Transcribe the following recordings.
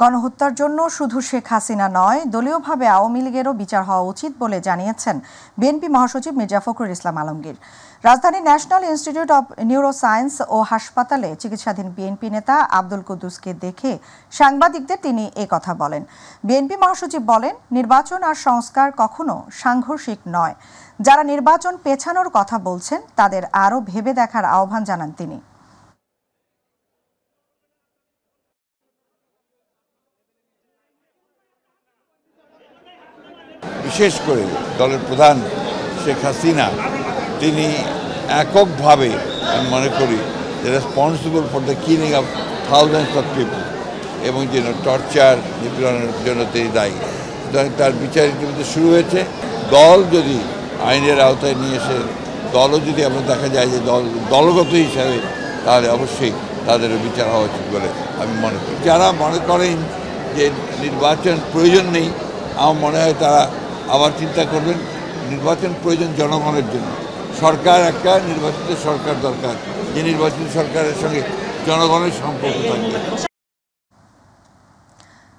গণহত্যার জন্য শুধু শেখ হাসিনা নয়, দলীয়ভাবে আওয়ামী লীগেরও বিচার হওয়া উচিত বলে জানিয়েছেন বিএনপি মহাসচিব মির্জা ফখরুল ইসলাম আলমগীর। রাজধানীর ন্যাশনাল ইনস্টিটিউট অব নিউরোসায়েন্স ও হাসপাতালে চিকিৎসাধীন বিএনপি নেতা আব্দুল কুদ্দুসকে দেখে সাংবাদিকদের তিনি এ কথা বলেন। বিএনপি মহাসচিব বলেন, নির্বাচন আর সংস্কার কখনো সাংঘর্ষিক নয়। যারা নির্বাচন পেছানোর কথা বলছেন তাদের আরও ভেবে দেখার আহ্বান জানান তিনি। বিশেষ করে দলের প্রধান শেখ হাসিনা তিনি এককভাবে আমি মনে করি responsible for the killing of thousands of people এবং যেন টর্চার নিপীড়নের জন্য তিনি দায়ী। তার বিচার ইতিমধ্যে শুরু হয়েছে। দল যদি আইনের আওতায় নিয়ে এসে দলও যদি আমরা দেখা যায় যে দলগত হিসাবে, তাহলে অবশ্যই তাদেরও বিচার হওয়া উচিত বলে আমি মনে করি। যারা মনে করেন যে নির্বাচন প্রয়োজন নেই, আমার মনে হয় তারা আবার চিন্তা করবেন। নির্বাচন প্রয়োজন জনগণের জন্য। সরকার একটা নির্বাচিত সরকার দরকার, যে নির্বাচিত সরকারের সঙ্গে জনগণের সম্পর্ক থাকবে।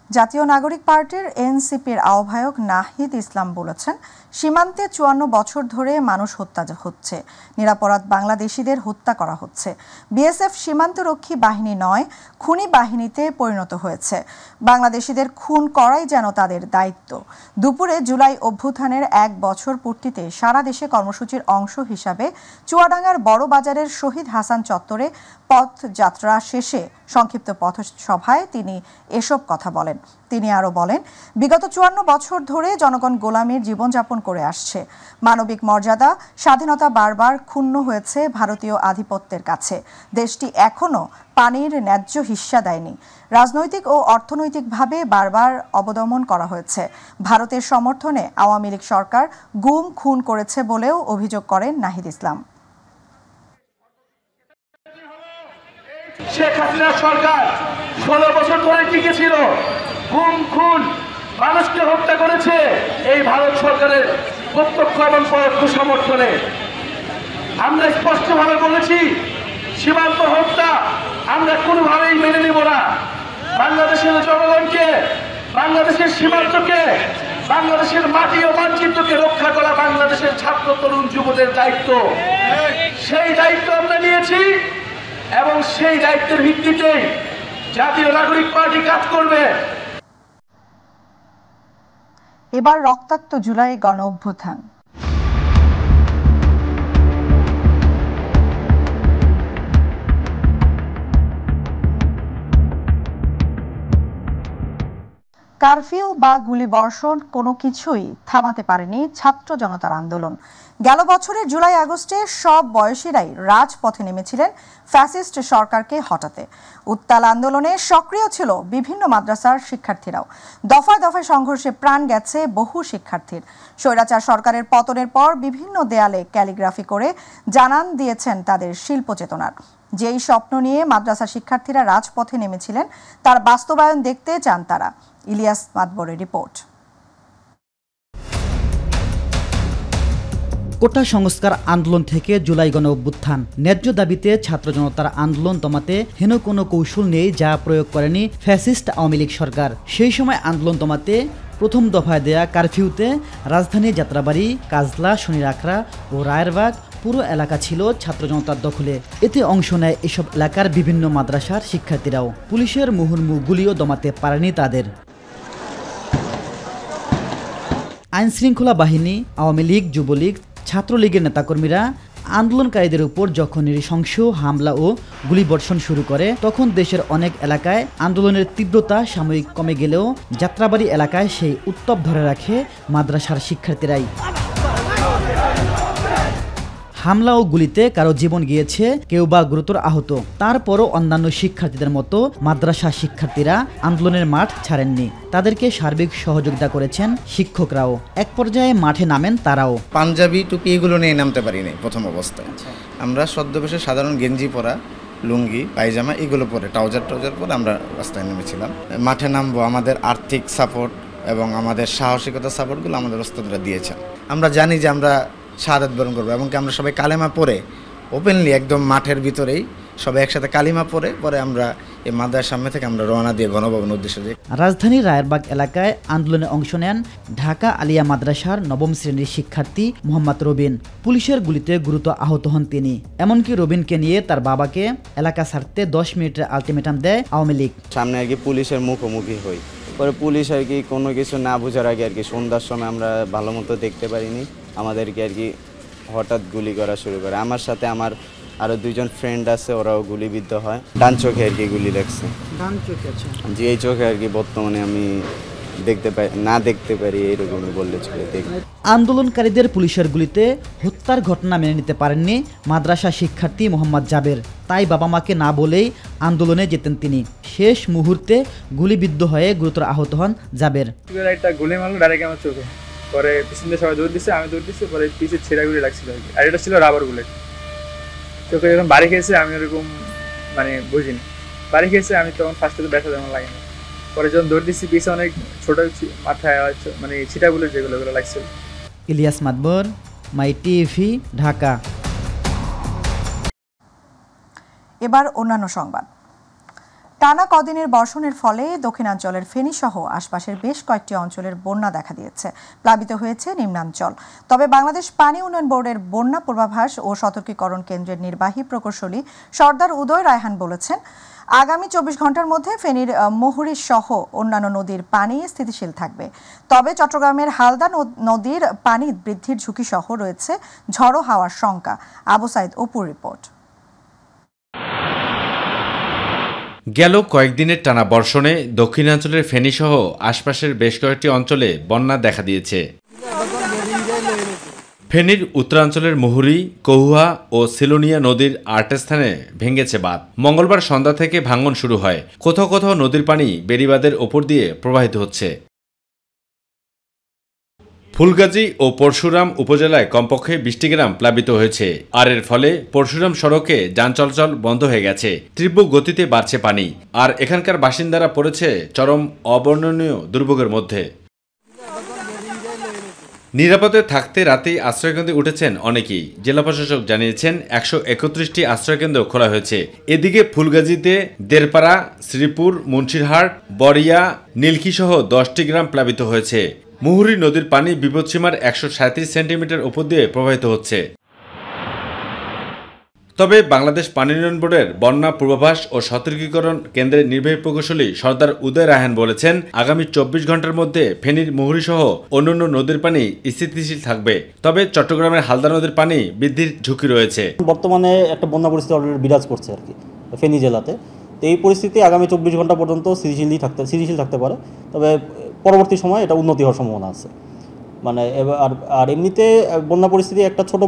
জাতীয় নাগরিক পার্টির এনসিপির আহ্বায়ক নাহিদ ইসলাম বলেছেন, সীমান্তে ৫৪ বছর ধরে মানুষ হত্যা হচ্ছে, নিরাপরাধ বাংলাদেশিদের হত্যা করা হচ্ছে। বিএসএফ সীমান্তরক্ষী বাহিনী নয়, খুনি বাহিনীতে পরিণত হয়েছে। বাংলাদেশিদের খুন করাই যেন তাদের দায়িত্ব। দুপুরে জুলাই অভ্যুত্থানের ১ বছর পূর্তিতে সারা দেশে কর্মসূচির অংশ হিসাবে চুয়াডাঙ্গার বড় বাজারের শহীদ হাসান চত্বরে পথযাত্রা শেষে সংক্ষিপ্ত পথসভায় তিনি এসব কথা বলেন। তিনি আরও বলেন, বিগত ৫৪ বছর ধরে জনগণ গোলামীর জীবনযাপন করে আসছে। মানবিক মর্যাদা, স্বাধীনতা বারবার ক্ষুণ্ণ হয়েছে ভারতীয় আধিপত্যের কাছে। দেশটি এখনও পানির ন্যায্য হিস্যা দেয়নি। রাজনৈতিক ও অর্থনৈতিকভাবে বারবার অবদমন করা হয়েছে। ভারতের সমর্থনে আওয়ামী লীগ সরকার গুম খুন করেছে বলেও অভিযোগ করেন নাহিদ ইসলাম। শেখ হাসিনা সরকার ১৬ বছর ধরে টিকে ছিল, গুম খুন মানুষকে হত্যা করেছে এই ভারত সরকারের প্রত্যক্ষ এবং পরোক্ষ সমর্থনে। আমরা স্পষ্টভাবে বলেছি, সীমান্ত হত্যা আমরা কোনোভাবেই মেনে নেব না। বাংলাদেশের জনগণকে, বাংলাদেশের সীমান্তকে, বাংলাদেশের মাটি ও মানচিত্রকে রক্ষা করা বাংলাদেশের ছাত্র তরুণ যুবদের দায়িত্ব। সেই দায়িত্ব আমরা নিয়েছি এবং সেই দায়িত্বের ভিত্তিতে জাতীয় নাগরিক পার্টি কাজ করবে। এবার রক্তাক্ত জুলাই গণ অভ্যুত্থান। কারফিউ বা গুলিবর্ষণ কোনো কিছুই থামাতে পারেনি ছাত্র জনতার আন্দোলন। গেল বছরের জুলাই আগস্টে সব বয়সীরাই রাজপথে নেমেছিলেন ফ্যাসিস্ট সরকারকে হটাতে। উত্তাল আন্দোলনে সক্রিয় ছিল বিভিন্ন মাদ্রাসার শিক্ষার্থীরাও। দফায় দফায় সংঘর্ষে প্রাণ গেছে বহু শিক্ষার্থীর। স্বৈরাচার সরকারের পতনের পর বিভিন্ন দেয়ালে ক্যালিগ্রাফি করে জানান দিয়েছেন তাদের শিল্প চেতনার। যেই স্বপ্ন নিয়ে মাদ্রাসা শিক্ষার্থীরা রাজপথে নেমেছিলেন তার বাস্তবায়ন দেখতে চান তারা। ইলিয়াস মাতবরের রিপোর্ট। কোটা সংস্কার আন্দোলন থেকে জুলাই গণ অভ্যুত্থান, ন্যায্য দাবিতে ছাত্র জনতার আন্দোলন দমাতে হেন কোনো কৌশল নেই যা প্রয়োগ করেনি ফ্যাসিস্ট আওয়ামী লীগ সরকার। সেই সময় আন্দোলন দমাতে প্রথম দফায় দেয়া কারফিউতে রাজধানী যাত্রাবাড়ি, কাজলা, শনিরাখড়া ও রায়েরবাগ পুরো এলাকা ছিল ছাত্র জনতার দখলে। এতে অংশ নেয় এসব এলাকার বিভিন্ন মাদ্রাসার শিক্ষার্থীরাও। পুলিশের মুহুর্মুহু গুলিও দমাতে পারেনি তাদের। আইন শৃঙ্খলা বাহিনী, আওয়ামী লীগ, যুবলীগ, ছাত্রলীগের নেতাকর্মীরা আন্দোলনকারীদের উপর যখন নৃশংস হামলা ও গুলিবর্ষণ শুরু করে, তখন দেশের অনেক এলাকায় আন্দোলনের তীব্রতা সাময়িক কমে গেলেও যাত্রাবাড়ি এলাকায় সেই উত্তাপ ধরে রাখে মাদ্রাসার শিক্ষার্থীরাই। হামলা ও গুলিতে কারো জীবন গিয়েছে, কেউ বা গুরুতর আহত। তারপরও অন্যান্য শিক্ষার্থীদের মতো মাদ্রাসা শিক্ষার্থীরা আন্দোলনের মাঠ ছাড়েননি। তাদেরকে সার্বিক সহযোগিতা করেছেন শিক্ষকরাও। এক পর্যায়ে মাঠে নামেন তারাও। পাঞ্জাবি, টুপি এগুলো নিয়ে নামতে পারিনি প্রথম অবস্থায়। আমরা সদ্যবেশে সাধারণ গেঞ্জি পরা, লুঙ্গি, পায়জামা এগুলো পরে, ট্রাউজার পরে আমরা রাস্তায় নেমেছিলাম। মাঠে নামবো, আমাদের আর্থিক সাপোর্ট এবং আমাদের সাহসিকতার সাপোর্টগুলো আমাদের ওস্তাদরা দিয়েছেন। আমরা জানি যে আমরা শাহাদাত বরণ করবো এবং আমরা সবাই কালেমা পড়ে ওপেনলি একদম মাঠের ভিতরেই সবাই একসাথে কালিমা পরে আমরা এই মাদ্রাসার সামনে থেকে আমরা রওনা দিয়ে গণভবনের উদ্দেশ্যে যাই। রাজধানীর রায়েরবাগ এলাকায় আন্দোলনে অংশ নেন ঢাকা আলিয়া মাদ্রাসার নবম শ্রেণীর শিক্ষার্থী মোহাম্মদ রবিন। পুলিশের গুলিতে গুরুতর আহত হন তিনি। এমনকি রবিনকে নিয়ে তার বাবাকে এলাকা ছাড়তে 10 মিনিটের আলটিমেটাম দেয় আওয়ামী লীগ। সামনে আর কি পুলিশের মুখোমুখি হই, পরে পুলিশ আর কি কোনো কিছু না বোঝার আগে আর কি সন্ধ্যার সময় আমরা ভালো মতো দেখতে পারিনি, আমাদেরকে আর কি হঠাৎ গুলি করা শুরু করে। আমার সাথে আমার আরও 2জন ফ্রেন্ড আছে, ওরাও গুলিবিদ্ধ হয়। ডান চোখে আর কি গুলি লাগছে। ডান চোখে? আচ্ছা। জি, এই চোখে আর কি বর্তমানে আমি দেখতে পারি এরকমই বললে চলে। আন্দোলনকারীদের পুলিশের গুলিতে হত্যার ঘটনা মেনে নিতে পারেননি মাদ্রাসা শিক্ষার্থী মোহাম্মদ জাবের। তাই বাবা মাকে না বলেই আন্দোলনে যেতেন তিনি। শেষ মুহূর্তে গুলিবিদ্ধ হয়ে গুরুতর আহত হন জাবের। একটা গুলি মারলো ডাইরেক্ট আমার চোখে, পরে পিছন দিয়ে সবাই দৌড় দিচ্ছে, আমি দৌড় দিচ্ছি, পরে পিছিয়ে ছেঁড়া গুলি লাগছিল আর কি। আর এটা ছিল রাবার বুলেট। চোখে যখন বাড়ি খেয়েছে আমি ওরকম বুঝিনি। বাড়ি খেয়েছে আমি তখন ফার্স্টে তো ব্যথা তেমন লাগেনি। পরে যখন দৌড় দিচ্ছি পিছিয়ে অনেক ছোট মাথায় ছিটা বুলেট যেগুলো লাগছিল। ইলিয়াস মাদবর, মাই টিভি, ঢাকা। এবার অন্যান্য সংবাদ। টানা কদিনের বর্ষণের ফলে দক্ষিণাঞ্চলের ফেনী সহ আশপাশের বেশ কয়েকটি অঞ্চলের বন্যা দেখা দিয়েছে। প্লাবিত হয়েছে নিম্নাঞ্চল। তবে বাংলাদেশ পানি উন্নয়ন বোর্ডের বন্যা পূর্বাভাস ও সতর্কীকরণ কেন্দ্রের নির্বাহী প্রকৌশলী সর্দার উদয় রায়হান বলেছেন, আগামী 24 ঘন্টার মধ্যে ফেনীর মুহুরী সহ অন্যান্য নদীর পানি স্থিতিশীল থাকবে। তবে চট্টগ্রামের হালদা নদীর পানি বৃদ্ধির ঝুঁকি সহ রয়েছে ঝড়ো হাওয়ার শঙ্কা। আবু সাইদ অপুর রিপোর্ট। গেল কয়েকদিনের টানা বর্ষণে দক্ষিণাঞ্চলের ফেনীসহ আশপাশের বেশ কয়েকটি অঞ্চলে বন্যা দেখা দিয়েছে। ফেনীর উত্তরাঞ্চলের মুহুরী, কহুয়া ও সিলোনিয়া নদীর 8 স্থানে ভেঙেছে বাঁধ। মঙ্গলবার সন্ধ্যা থেকে ভাঙন শুরু হয়। কোথাও কোথাও নদীর পানি বেড়িবাঁধের ওপর দিয়ে প্রবাহিত হচ্ছে। ফুলগাজী ও পরশুরাম উপজেলায় কমপক্ষে 20টি গ্রাম প্লাবিত হয়েছে। আর এর ফলে পরশুরাম সড়কে যান চলাচল বন্ধ হয়ে গেছে। তীব্র গতিতে বাড়ছে পানি। আর এখানকার বাসিন্দারা পড়েছে চরম অবর্ণনীয় দুর্ভোগের মধ্যে। নিরাপদে থাকতে রাতেই আশ্রয়কেন্দ্রে উঠেছেন অনেকেই। জেলা প্রশাসক জানিয়েছেন 131টি আশ্রয়কেন্দ্র খোলা হয়েছে। এদিকে ফুলগাজীতে দেরপাড়া, শ্রীপুর, মুন্সিরহাট, বরিয়া, নীলক্ষী সহ 10টি গ্রাম প্লাবিত হয়েছে। মুহুরী নদীর পানি বিপদসীমার 137 সেন্টিমিটার উপর দিয়ে প্রবাহিত হচ্ছে। তবে বাংলাদেশ পানি উন্নয়ন বোর্ডের বন্যা পূর্বাভাস ও সতর্কীকরণ কেন্দ্রের নির্বাহী প্রকৌশলী সর্দার উদয় রায়হান বলেছেন, আগামী 24 ঘন্টার মধ্যে ফেনীর মুহুরী সহ অন্যান্য নদীর পানি স্থিতিশীল থাকবে। তবে চট্টগ্রামের হালদা নদীর পানি বৃদ্ধির ঝুঁকি রয়েছে। বর্তমানে একটা বন্যা পরিস্থিতি অলরেডি বিরাজ করছে আর কি ফেনী জেলাতে। তো এই পরিস্থিতি আগামী 24 ঘন্টা পর্যন্ত স্থিতিশীল থাকতে পারে। তবে পরবর্তী সময় এটা উন্নতি হওয়ার সম্ভাবনা আছে। আর এমনিতে বন্যা পরিস্থিতি একটা ছোট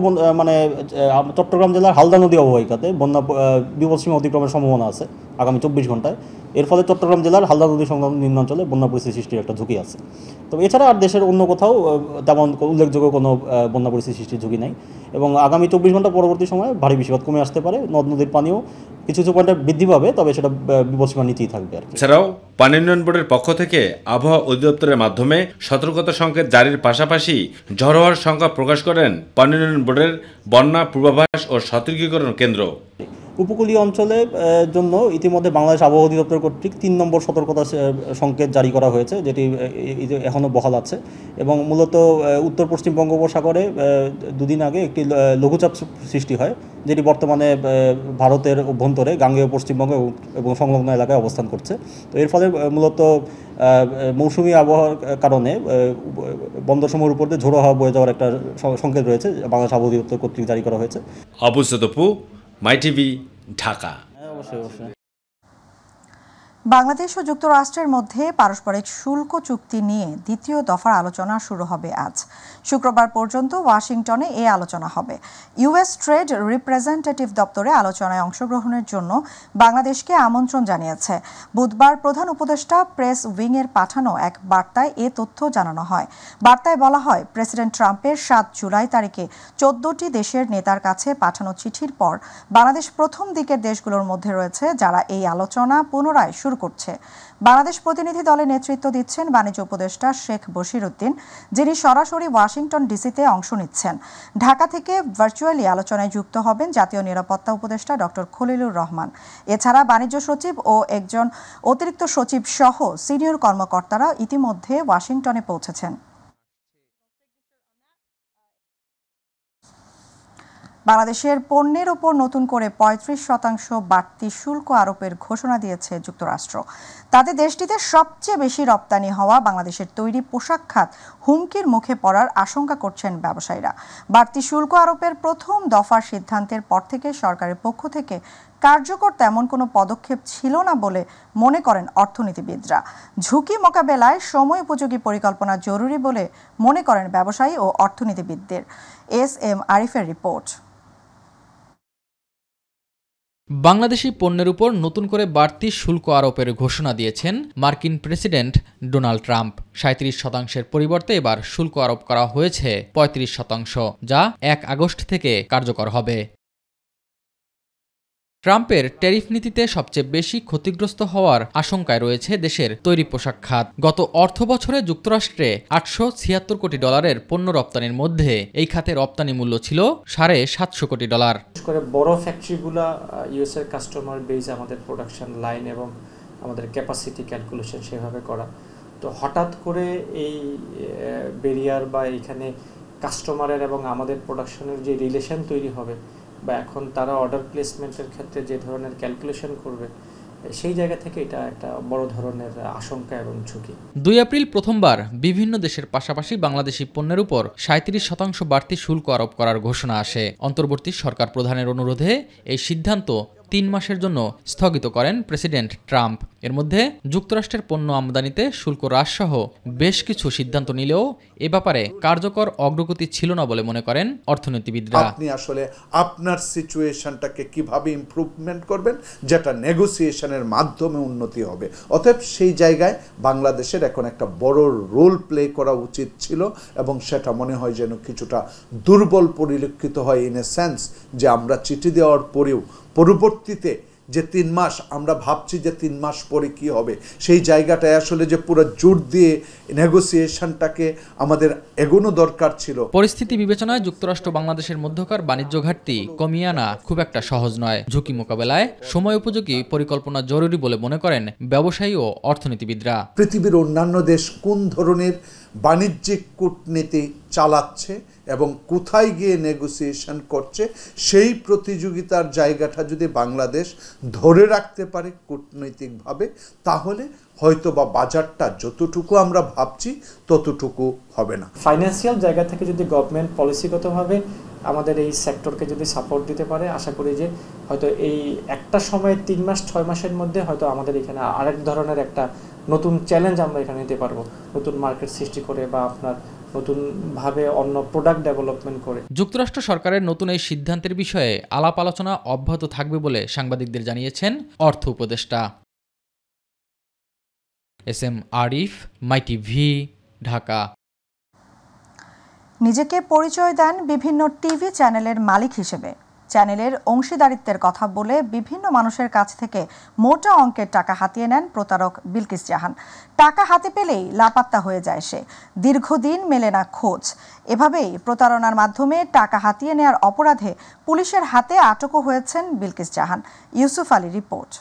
চট্টগ্রাম জেলার হালদা নদী অববাহিকাতে বন্যা বিপদসীমা অতিক্রমের সম্ভাবনা আছে আগামী 24 ঘন্টায়। এর ফলে চট্টগ্রাম জেলার হালদা নদী সংলগ্ন নিম্নাঞ্চলে বন্যা পরিস্থিতি সৃষ্টির একটা ঝুঁকি আছে। তবে এছাড়া আর দেশের অন্য কোথাও তেমন উল্লেখযোগ্য কোনো বন্যা পরিস্থিতি সৃষ্টির ঝুঁকি নেই। এবং আগামী 24 ঘন্টা পরবর্তী সময়ে ভারী বৃষ্টিপাত কমে আসতে পারে। নদ নদীর পানিও কিছু পয়েন্টে বৃদ্ধি পাবে, তবে সেটা বিপদসীমার নিচেই থাকবে আর কি। এছাড়াও পানি উন্নয়ন বোর্ডের পক্ষ থেকে আবহাওয়া অধিদপ্তরের মাধ্যমে সতর্কতা সংকেত জারির পাশাপাশি ঝড় হওয়ার সংখ্যা প্রকাশ করেন পানি উন্নয়ন বোর্ডের বন্যা পূর্বাভাস ও সতর্কীকরণ কেন্দ্র। উপকূলীয় অঞ্চলের জন্য ইতিমধ্যে বাংলাদেশ আবহাওয়া অধিদপ্তর কর্তৃক 3 নম্বর সতর্কতা সংকেত জারি করা হয়েছে, যেটি এখনও বহাল আছে। এবং মূলত উত্তর পশ্চিম বঙ্গোপসাগরে 2 দিন আগে একটি লঘুচাপ সৃষ্টি হয়, যেটি বর্তমানে ভারতের অভ্যন্তরে গাঙ্গেয় পশ্চিমবঙ্গ এবং সংলগ্ন এলাকায় অবস্থান করছে। তো এর ফলে মূলত মৌসুমি আবহাওয়ার কারণে বন্দরসমূহের উপর দিয়ে ঝোড়ো হাওয়া বয়ে যাওয়ার একটা সংকেত রয়েছে, বাংলাদেশ আবহাওয়া অধিদপ্তর কর্তৃক জারি করা হয়েছে। আবু সদপু, মাই টিভি, ঢাকা। অবশ্যই। বাংলাদেশ ও যুক্তরাষ্ট্রের মধ্যে পারস্পরিক শুল্ক চুক্তি নিয়ে দ্বিতীয় দফার আলোচনা শুরু হবে আজ। শুক্রবার পর্যন্ত ওয়াশিংটনে এই আলোচনা হবে। ইউএস ট্রেড রিপ্রেজেন্টেটিভ দপ্তরে আলোচনায় অংশগ্রহণের জন্য বাংলাদেশকে আমন্ত্রণ জানিয়েছে। বুধবার প্রধান উপদেষ্টা প্রেস উইংয়ের পাঠানো এক বার্তায় এ তথ্য জানানো হয়। বার্তায় বলা হয়, প্রেসিডেন্ট ট্রাম্পের 7 জুলাই তারিখে 14টি দেশের নেতার কাছে পাঠানো চিঠির পর বাংলাদেশ প্রথম দিকের দেশগুলোর মধ্যে রয়েছে যারা এই আলোচনা পুনরায় শুরু করছে। বাংলাদেশ প্রতিনিধি দলে নেতৃত্ব দিচ্ছেন বাণিজ্য উপদেষ্টা শেখ বশির উদ্দিন, যিনি সরাসরি ওয়াশিংটন ডিসিতে অংশ নিচ্ছেন। ঢাকা থেকে ভার্চুয়ালি আলোচনায় যুক্ত হবেন জাতীয় নিরাপত্তা উপদেষ্টা ডক্টর খলিলুর রহমান। এছাড়া বাণিজ্য সচিব ও একজন অতিরিক্ত সচিব সহ সিনিয়র কর্মকর্তারা ইতিমধ্যে ওয়াশিংটনে পৌঁছেছেন। বাংলাদেশের পণ্যের উপর নতুন করে ৩৫% বাড়তি শুল্ক আরোপের ঘোষণা দিয়েছে যুক্তরাষ্ট্র। তাতে দেশটিতে সবচেয়ে বেশি রপ্তানি হওয়া বাংলাদেশের তৈরি পোশাক খাত হুমকির মুখে পড়ার আশঙ্কা করছেন ব্যবসায়ীরা। বাড়তি শুল্ক আরোপের প্রথম দফার সিদ্ধান্তের পর থেকে সরকারের পক্ষ থেকে কার্যকর তেমন কোনো পদক্ষেপ ছিল না বলে মনে করেন অর্থনীতিবিদরা। ঝুঁকি মোকাবেলায় সময় উপযোগী পরিকল্পনা জরুরি বলে মনে করেন ব্যবসায়ী ও অর্থনীতিবিদদের। এস.এম. আরিফের রিপোর্ট। বাংলাদেশি পণ্যের উপর নতুন করে বাড়তি শুল্ক আরোপের ঘোষণা দিয়েছেন মার্কিন প্রেসিডেন্ট ডোনাল্ড ট্রাম্প। ৩৭% পরিবর্তে এবার শুল্ক আরোপ করা হয়েছে ৩৫%, যা ১ আগস্ট থেকে কার্যকর হবে। ট্রাম্পের ট্যারিফ নীতিতে সবচেয়ে বেশি ক্ষতিগ্রস্ত হওয়ার আশঙ্কায় রয়েছে দেশের তৈরি পোশাক খাত। গত অর্থবছরে যুক্তরাষ্ট্রে $৮৭৬ কোটি পণ্য রপ্তানির মধ্যে এই খাতে রপ্তানি মূল্য ছিল $৭৫০ কোটি। করে বড় ফ্যাক্টরিগুলো ইউএস এর কাস্টমার বেস, আমাদের প্রোডাকশন লাইন এবং আমাদের ক্যাপাসিটি ক্যালকুলেশন সেভাবে করা। তো হঠাৎ করে এই ব্যারিয়ার বা এখানে কাস্টমারের এবং আমাদের প্রোডাকশনের যে রিলেশন তৈরি হবে বা এখন তারা অর্ডার প্লেসমেন্টের ক্ষেত্রে যে ধরনের ক্যালকুলেশন করবে, সেই জায়গা থেকে এটা একটা বড় ধরনের আশঙ্কা এবং ঝুঁকি। ২ এপ্রিল প্রথমবার বিভিন্ন দেশের পাশাপাশি বাংলাদেশি পণ্যের উপর ৩৭% বাড়তি শুল্ক আরোপ করার ঘোষণা আসে। অন্তর্বর্তী সরকার প্রধানের অনুরোধে এই সিদ্ধান্ত ৩ মাসের জন্য স্থগিত করেন প্রেসিডেন্ট ট্রাম্প। এর মধ্যে যুক্তরাষ্ট্রের পণ্য আমদানিতে শুল্ক হ্রাসসহ বেশ কিছু সিদ্ধান্ত নিলেও এ ব্যাপারে কার্যকর অগ্রগতি ছিল না বলে মনে করেন অর্থনীতিবিদরা। আপনি আসলে আপনার সিচুয়েশনটাকে কিভাবে ইমপ্রুভমেন্ট করবেন, যেটা নেগোসিয়েশনের মাধ্যমে উন্নতি হবে। অতএব সেই জায়গায় বাংলাদেশের এখন একটা বড় রোল প্লে করা উচিত ছিল এবং সেটা মনে হয় যেন কিছুটা দুর্বল পরিলক্ষিত হয়, ইন এ সেন্স যে আমরা চিঠি দেওয়ার পরেও পরবর্তীতে যে ৩ মাস আমরা ভাবছি যে ৩ মাস পরে কি হবে, সেই জায়গাটায় আসলে যে পুরো জোর দিয়ে নেগোসিয়েশনটাকে আমাদের এগোনো দরকার ছিল। পরিস্থিতি বিবেচনায় যুক্তরাষ্ট্র বাংলাদেশের মধ্যকার বাণিজ্য ঘাটতি কমিয়ে আনা খুব একটা সহজ নয়। ঝুঁকি মোকাবেলায় সময় উপযোগী পরিকল্পনা জরুরি বলে মনে করেন ব্যবসায়ী ও অর্থনীতিবিদরা। পৃথিবীর অন্যান্য দেশ কোন ধরনের বাণিজ্যিক কূটনীতি চালাচ্ছে এবং কোথায় গিয়ে নেগোসিয়েশন করছে, সেই প্রতিযোগিতার জায়গাটা যদি বাংলাদেশ ধরে রাখতে পারে কূটনৈতিকভাবে, তাহলে হয়তো বা বাজারটা যতটুকু আমরা ভাবছি ততটুকু হবে না। ফাইন্যান্সিয়াল জায়গা থেকে যদি গভর্নমেন্ট পলিসিগতভাবে আমাদের এই সেক্টরকে যদি সাপোর্ট দিতে পারে, আশা করি যে হয়তো এই একটা সময় ৩ মাস ৬ মাসের মধ্যে হয়তো আমাদের এখানে আরেক ধরনের একটা নতুন চ্যালেঞ্জ আমরা এখানে নিতে পারবো, নতুন মার্কেট সৃষ্টি করে বা আপনার নতুনভাবে অন্য প্রোডাক্ট ডেভেলপমেন্ট করে। যুক্তরাষ্ট্র সরকারের নতুন এই সিদ্ধান্তের বিষয়ে আলাপ আলোচনা অব্যাহত থাকবে বলে সাংবাদিকদের জানিয়েছেন অর্থ উপদেষ্টা। এস.এম. আরিফ, মাইটিভি, ঢাকা। নিজেকে পরিচয় দেন বিভিন্ন টিভি চ্যানেলের মালিক হিসেবে। চ্যানেলের অংশীদারিত্বের কথা বলে বিভিন্ন মানুষের কাছ থেকে মোটা অঙ্কের টাকা হাতিয়ে নেন প্রতারক বিলকিস জাহান। টাকা হাতে পেলেই লাপাত্তা হয়ে যায় সে, দীর্ঘদিন মেলে না খোঁজ। এভাবেই প্রতারণার মাধ্যমে টাকা হাতিয়ে নেওয়ার অপরাধে পুলিশের হাতে আটকও হয়েছেন বিলকিস জাহান। ইউসুফ আলী রিপোর্ট।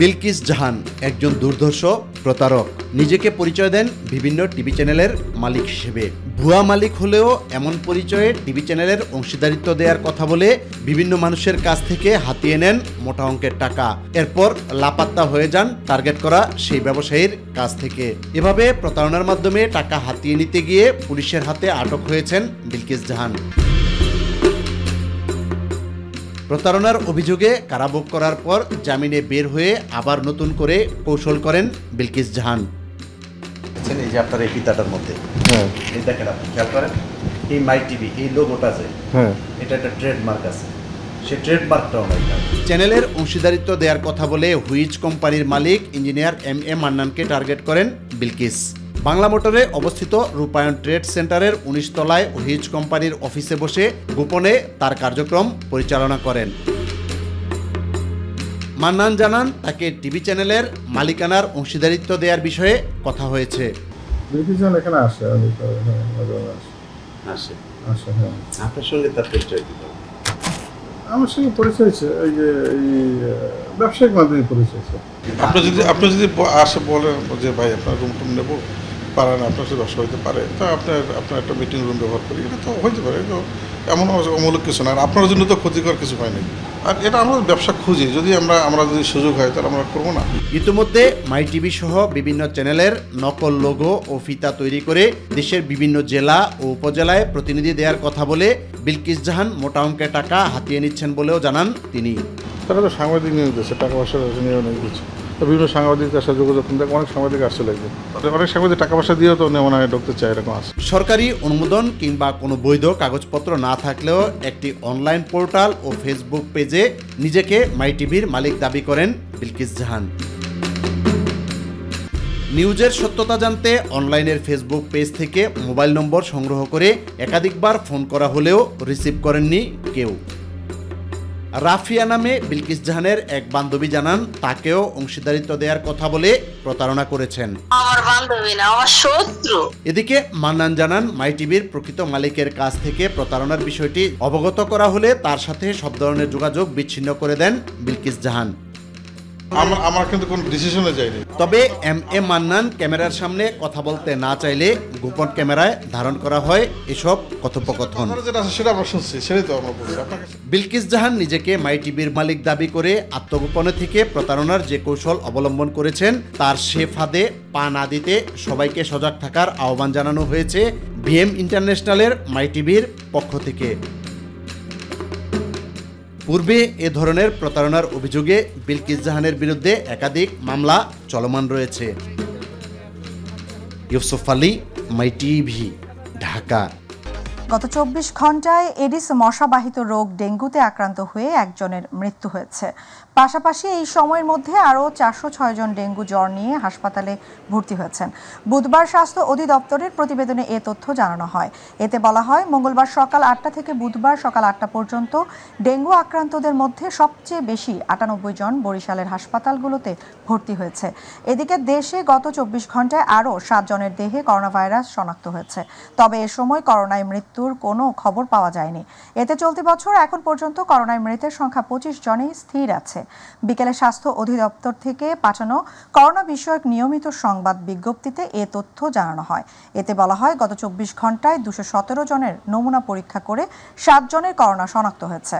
বিলকিস জাহান একজন দুর্ধর্ষ প্রতারক। নিজেকে পরিচয় দেন বিভিন্ন টিভি চ্যানেলের মালিক হিসেবে। ভুয়া মালিক হলেও এমন পরিচয়ে টিভি চ্যানেলের অংশীদারিত্ব দেওয়ার কথা বলে বিভিন্ন মানুষের কাছ থেকে হাতিয়ে নেন মোটা অঙ্কের টাকা। এরপর লাপাত্তা হয়ে যান টার্গেট করা সেই ব্যবসায়ীর কাছ থেকে। এভাবে প্রতারণার মাধ্যমে টাকা হাতিয়ে নিতে গিয়ে পুলিশের হাতে আটক হয়েছেন বিলকিস জাহান। প্রতারণার অভিযোগে কারাভোগ করার পর জামিনে বের হয়ে আবার নতুন করে কৌশল করেন বিলকিস জাহান। এই যে আপনার এই ফিতাটার মধ্যে এই দেখেন, আপনি খেয়াল করেন এই মাই টিভি এই লোগোটা আছে, এটা একটা ট্রেডমার্ক আছে, সে ট্রেডমার্কটাও নাই। চ্যানেলের অংশীদারিত্ব দেওয়ার কথা বলে হুইজ কোম্পানির মালিক ইঞ্জিনিয়ার এম.এ. মান্নানকে টার্গেট করেন বিলকিস। বাংলা মোটরে অবস্থিত রূপায়ণ ট্রেড সেন্টারের ১৯ তলায় হুইজ কোম্পানির অফিসে বসে গোপনে তার কার্যক্রম পরিচালনা করেন। মান্নান জানান তাকে টিভি চ্যানেলের মালিকানার অংশীদারিত্ব দেওয়ার বিষয়ে কথা হয়েছে। এখানে আসে হ্যাঁ। আপনার সঙ্গে তার পরিচয় কি? আমার সঙ্গে পরিচয় হয়েছে ওই যে এই ব্যবসায়িক মাধ্যমে পরিচয় হয়েছে। আপনি যদি আসে বলেন যে ভাই আপনার রুম টুম নেবো, পারেন, আপনার সাথে ব্যবসা হইতে পারে, তা আপনার একটা মিটিং রুম ব্যবহার করি, এটা তো হইতে পারে। তো এমন অমূলক কিছু না, আর আপনার জন্য তো ক্ষতিকর কিছু হয়নি। আর এটা আমরা ব্যবসা খুঁজি, যদি আমরা যদি সুযোগ হয় তাহলে আমরা করবো না। ইতিমধ্যে মাই টিভি সহ বিভিন্ন চ্যানেলের নকল লোগো ও ফিতা তৈরি করে দেশের বিভিন্ন জেলা ও উপজেলায় প্রতিনিধি দেওয়ার কথা বলে বিলকিস জাহান মোটা অঙ্কের টাকা হাতিয়ে নিচ্ছেন বলেও জানান তিনি। তারা তো সাংবাদিক নিয়োগ দিচ্ছে, টাকা পয়সা নিয়োগ দিচ্ছে, বিভিন্ন সাংবাদিকদের সাথে যোগাযোগ, অনেক সাংবাদিক আসছে লাগবে, অনেক সাংবাদিক টাকা পয়সা দিয়েও তো মনে হয় ঢুকতে চায়, এরকম আছে। সরকারি অনুমোদন কিংবা কোনো বৈধ কাগজপত্র না থাকলেও একটি অনলাইন পোর্টাল ও ফেসবুক পেজে নিজেকে মাই টিভির মালিক দাবি করেন বিলকিস জাহান। নিউজের সত্যতা জানতে অনলাইনের ফেসবুক পেজ থেকে মোবাইল নম্বর সংগ্রহ করে একাধিকবার ফোন করা হলেও রিসিভ করেননি কেউ। রাফিয়া নামে বিলকিস জাহানের এক বান্ধবী জানান তাকেও অংশীদারিত্ব দেওয়ার কথা বলে প্রতারণা করেছেন। আমার বান্ধবী না, আমার শত্রু। এদিকে মান্নান জানান মাই টিভির প্রকৃত মালিকের কাছ থেকে প্রতারণার বিষয়টি অবগত করা হলে তার সাথে সব ধরনের যোগাযোগ বিচ্ছিন্ন করে দেন বিলকিস জাহান। আমার কিন্তু কোনো ডিসিশনে যায়নি। তবে এম মান্নান ক্যামেরার সামনে কথা বলতে না চাইলে গোপন ক্যামেরায় ধারণ করা হয় এসব কথোপকথন। বিলকিস জাহান নিজেকে মাই টিভির মালিক দাবি করে আত্মগোপনে থেকে প্রতারণার যে কৌশল অবলম্বন করেছেন তার সে ফাঁদে পা না দিতে সবাইকে সজাগ থাকার আহ্বান জানানো হয়েছে ভিএম ইন্টারন্যাশনালের মাই টিভির পক্ষ থেকে। পূর্বে এ ধরনের প্রতারণার অভিযোগে বিলকিস জাহানের বিরুদ্ধে একাধিক মামলা চলমান রয়েছে। ইউসুফ আলী, মাই টিভি, ঢাকা। গত 24 ঘন্টায় এডিস মশাবাহিত রোগ ডেঙ্গুতে আক্রান্ত হয়ে একজনের মৃত্যু হয়েছে। পাশাপাশি এই সময়ের মধ্যে আরও 406 জন ডেঙ্গু জ্বর নিয়ে হাসপাতালে ভর্তি হয়েছেন। বুধবার স্বাস্থ্য অধিদপ্তরের প্রতিবেদনে এ তথ্য জানানো হয়। এতে বলা হয়, মঙ্গলবার সকাল 8টা থেকে বুধবার সকাল 8টা পর্যন্ত ডেঙ্গু আক্রান্তদের মধ্যে সবচেয়ে বেশি 98 জন বরিশালের হাসপাতালগুলোতে ভর্তি হয়েছে। এদিকে দেশে গত 24 ঘন্টায় আরও 7 জনের দেহে করোনা ভাইরাস শনাক্ত হয়েছে। তবে এ সময় করোনায় মৃত্যুর কোনো খবর পাওয়া যায়নি। এতে চলতি বছর এখন পর্যন্ত করোনায় মৃতের সংখ্যা 25 জনেই স্থির আছে। বিকেলে স্বাস্থ্য অধিদপ্তর থেকে পাঠানো করোনা বিষয়ক নিয়মিত সংবাদ বিজ্ঞপ্তিতে এ তথ্য জানানো হয়। এতে বলা হয়, গত 24 ঘন্টায় 217 জনের নমুনা পরীক্ষা করে 7 জনের করোনা শনাক্ত হয়েছে।